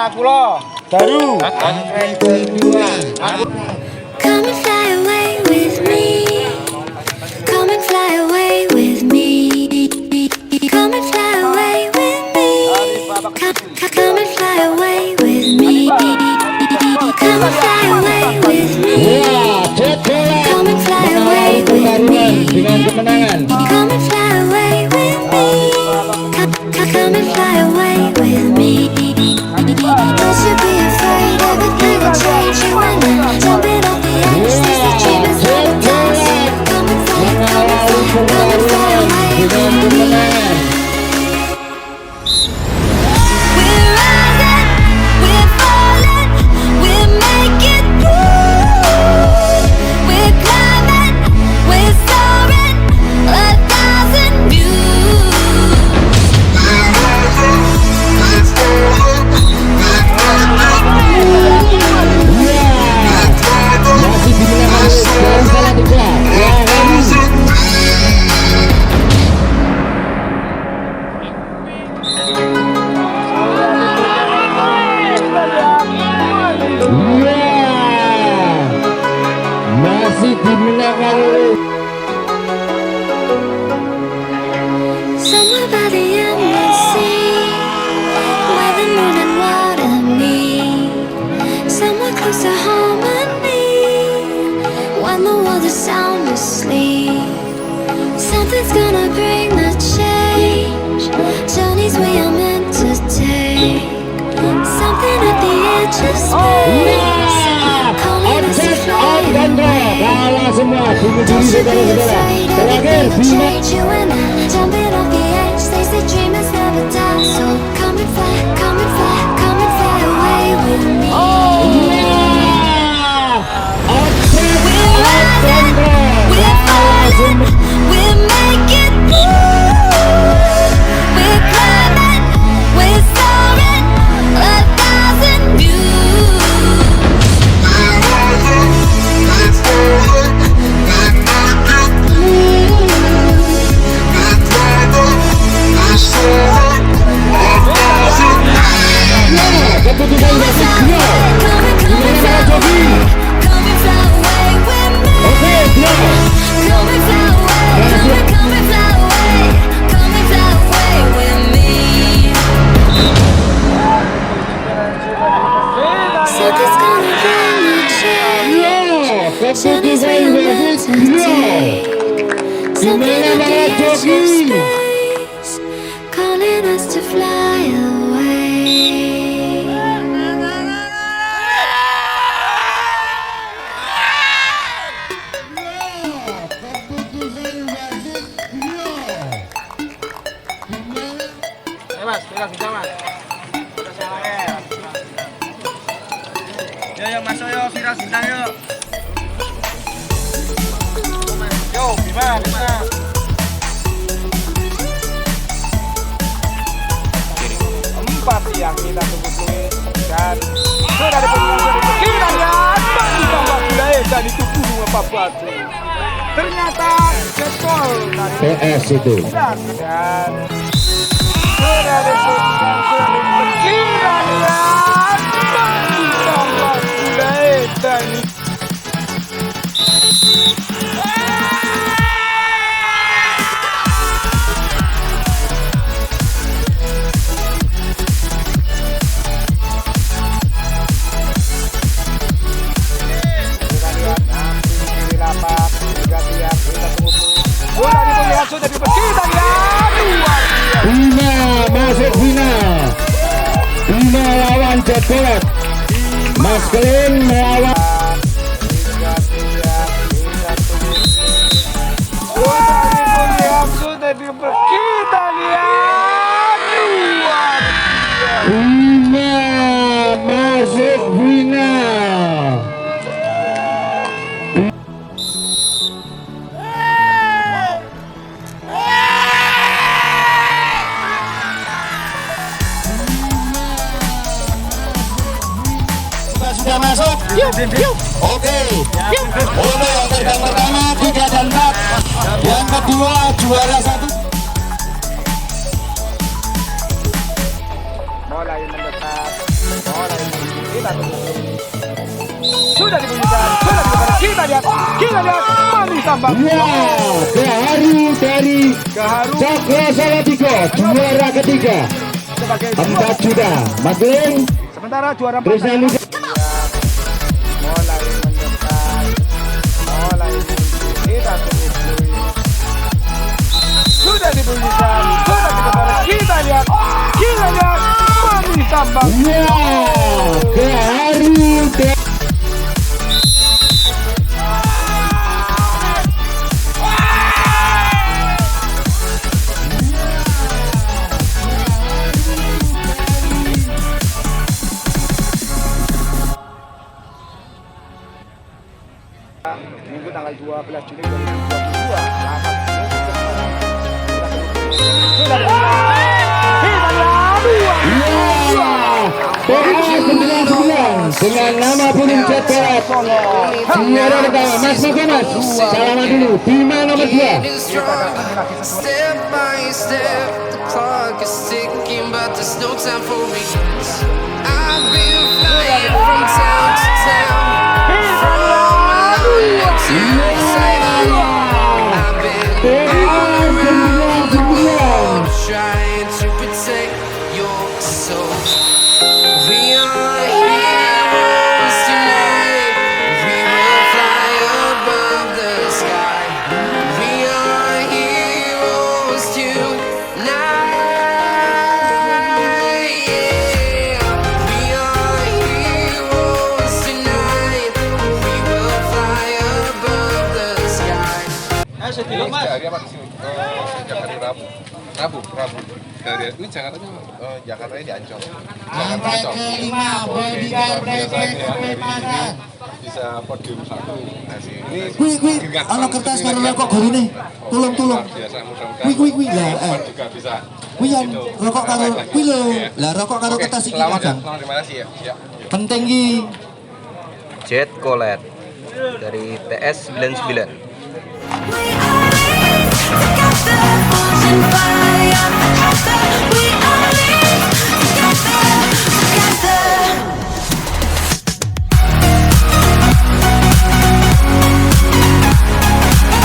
Pulau baru. Kedua. Come and fly away with me. Come and fly away with me. Come and fly away with me. Come and fly away with me. Come and fly away with me. Come and fly away with me. Come and fly away with me. Come and fly away with me. Don't you be afraid, everything will change. You and I jumping off the edge. This the dreamers never die. Come and fly, come and fly, come and fly away with me. We're rising, we're falling, we're making through. We're climbing, we're soaring, 1,000 views. Masih dimenangkan oleh Somewhere by the endless sea, where the moon and water meet. Somewhere close to harmony, when the world is sound asleep. Something's gonna bring the change, journeys we are meant to take. Something at the edge of space, calling us to fly away. kalah semua. Don't you be afraid, everything will change. You and I jumping off the edge. Stays the dreamers never die. So come and fly, come and fly, come and fly away with me. We're rising, we're falling, we're making through. We're climbing, we're soaring, 1,000 views. Keputusan wasit dua. Oke, dua. Keputusan wasit dua. Gimana para joki? Calling us to fly away. Mas, pegang kita mas. Yuk masuk yuk, viral bintang yuk. Yo, gimana? Empat yang kita tunggu dan sudah diperlukan kita lihat Bawa Pulang dan itu burung apa batu. Ternyata gol dari PS itu. dan sudah disebutkan kita lihat Bawa Pulang dan Lapak, Liga P3Mbki bola diperlihat sudah dibersihkan ya. Bina masuk Bina. Bina lawan Colet. Mas Kelin melawan Liga P3Mbki bola diperlihat sudah dibersihkan ya. Bina masuk Bina. Sudah masuk. Oke. Untuk yang terbang pertama 3 dan 4. Yang kedua juara 1. Bola yang mendekat. kita lihat ditambah. Ya, Gaharu dari Cakra Salatiga juara ketiga Sebagai 4 juta. Mageling sementara juara 4 Trisna Liga. mulai mendekat, mulai muncul. Kita tunggu dulu. Sudah dibunyikan, sudah kita lihat ditambah. Ya, Gaharu dari Minggu tanggal 12 Juni 2022 sudah dengan nama Bussines Colet juara pertama. Mas Mas salaman dulu. Bima nomor 2. Step by step, the clock is ticking, but there's no time for me. I've been flying from town to town, from London to Taiwan. I've been around the world trying to protect your soul. We are heroes tonight. We will fly above the sky. We are heroes tonight. Yeah. We are heroes tonight. We will fly above the sky. Dari apa kesini? Sejak hari Rabu. Dari ini Jakartanya di Ancol. Sampai kelima bodyguard prepare Bisa podium 1. Ini Kuwi ana kertas karo rokok gorine. Tulung. biasa mudah-mudahan. Kuwi lah. Juga bisa. Kuwi yang rokok karo kuwi lho. Lah rokok karo Oke, kertas iki selamat ya. Kang. Selamat, terima kasih ya. Siap. Penting iki. Jet Colet dari TS 99. We are together, forging fire.